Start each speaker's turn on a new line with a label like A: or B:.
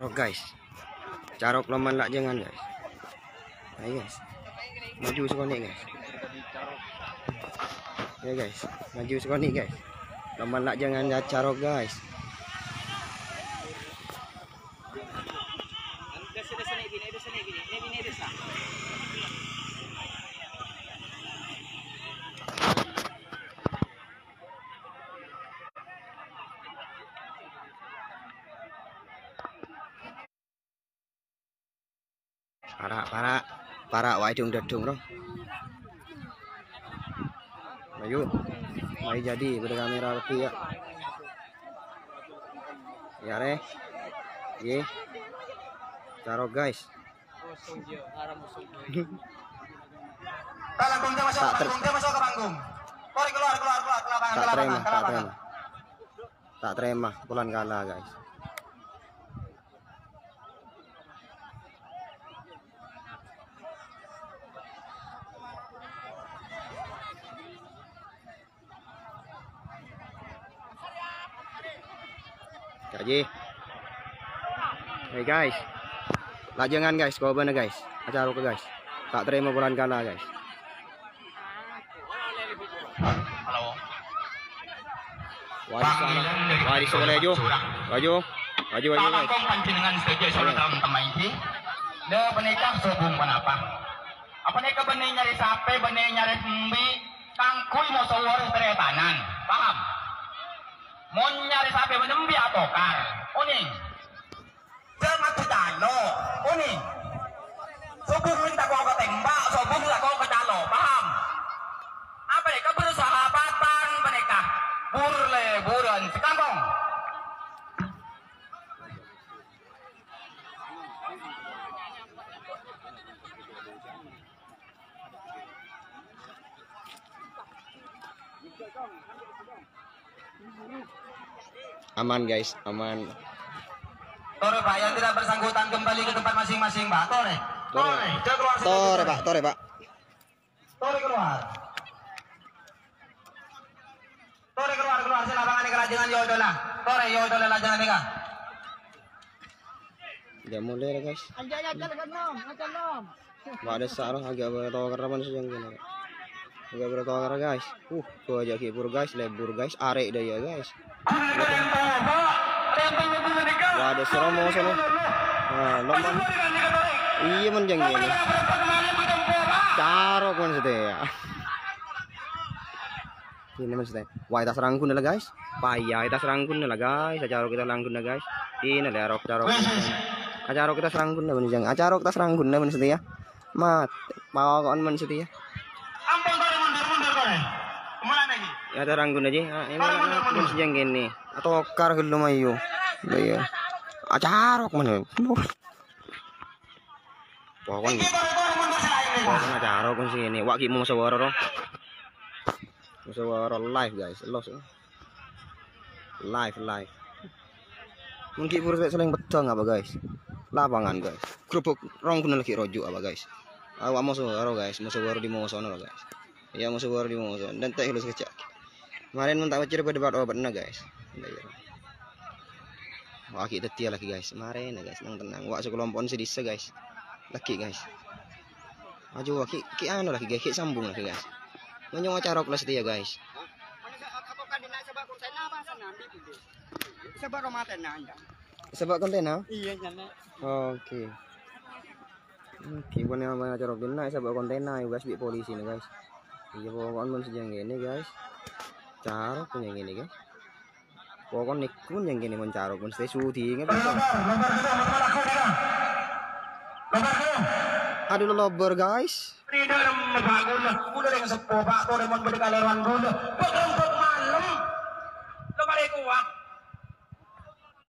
A: Oh guys, carok leman lak jangan guys. Ayo guys, maju sekali guys. Ya guys, maju sekali guys. Leman lak jangan ya carok guys. Para wai dung dadung roh. Ayo. Mari jadi pada kamera lebih ya. Ya re. Ye. Carok guys.
B: Masuk ke panggung. Keluar ke lapangan.
A: Tak terima pulang kalah guys. Kaji. Hey guys. Lajangan guys, kau bener guys. Acara ke guys. Tak terima bulan kalah guys.
B: Halo.
A: Wadi sore aja. Maju guys.
B: Kangkong pancingan setuju soal teman-teman ini. De penikah sobung kenapa? Apa nih ke benih nyari sape, benih nyari mbi, kangkuy mau sawar teretanan. Paham? Mau nyari sape benih mbi atau kar? Uning. Jangan kejalo. Uning. Sobung minta kau ke tembak, sobung lah kau kejalo. Paham? Apa nih ke bersahabatan penikah? Buran sekangkong.
A: Aman guys, aman.
B: Tore Pak, yang tidak bersangkutan kembali ke tempat masing-masing Pak. Tore keluar.
A: Tore Pak.
B: Tore keluar. Tore keluar sih lapangan kerajinan Yodola. Tore Yodola lajangan nih kah?
A: Udah mulai ya guys. Nggak ada salah agak bertawar man sejang gini. Agak bertawar guys. Gua aja kipur guys, lebur guys, arek dah ya guys. Wah ada seromo sono. Nah, loman. Iya menjang gini. Carok man ya. Ini maksudnya. Wah tas rangkun lah guys. Payah tas rangkun lah guys. Acarok kita rangkun lah guys. Ini lah carok. Acarok kita serangkun lah menjang. Acarok kita serangkun lah maksudnya ya. Mat, mau kon maksudnya ya.
B: Ampun mundur kore. Kemana lagi?
A: Ya terangkun aja. Ini kan sejang gini. Atau kar gelum ayo. Iya. Acarok mana? Pokoknya acarok kan sini. Waki mau musyawarah roh. Musyawarah live guys. Live. Mungkin pura saling betong apa guys? Lapangan guys. Kerupuk rongkun lagi rojo apa guys? Awak mau musyawarah guys. Musyawarah di Mosono guys. Ya musyawarah di Mosono. Dan tak halus kecak. Kemarin mentak cerita debat obatnya guys. Wah kita tia lagi guys. Kemarin guys tenang. Wak sekelompok sedisa guys. Laki guys. Ajo ki anu lagi guys. Ki sambung lagi guys. Menyong acarok lah setia guys. Sebab konten ah?
B: Iya nyana.
A: Oke. Bukan yang banyak acarok din na. Sebab konten na guys. Bi polisi nih guys. Iya pokoknya mun sejang gini guys. Carok pun yang gini guys. Pokoknya nikun yang gini mencarok pun stay sudi nggak bisa. Aduh lobar guys.
B: Udah yang sepo Pak, udah mau berdekaleran dulu.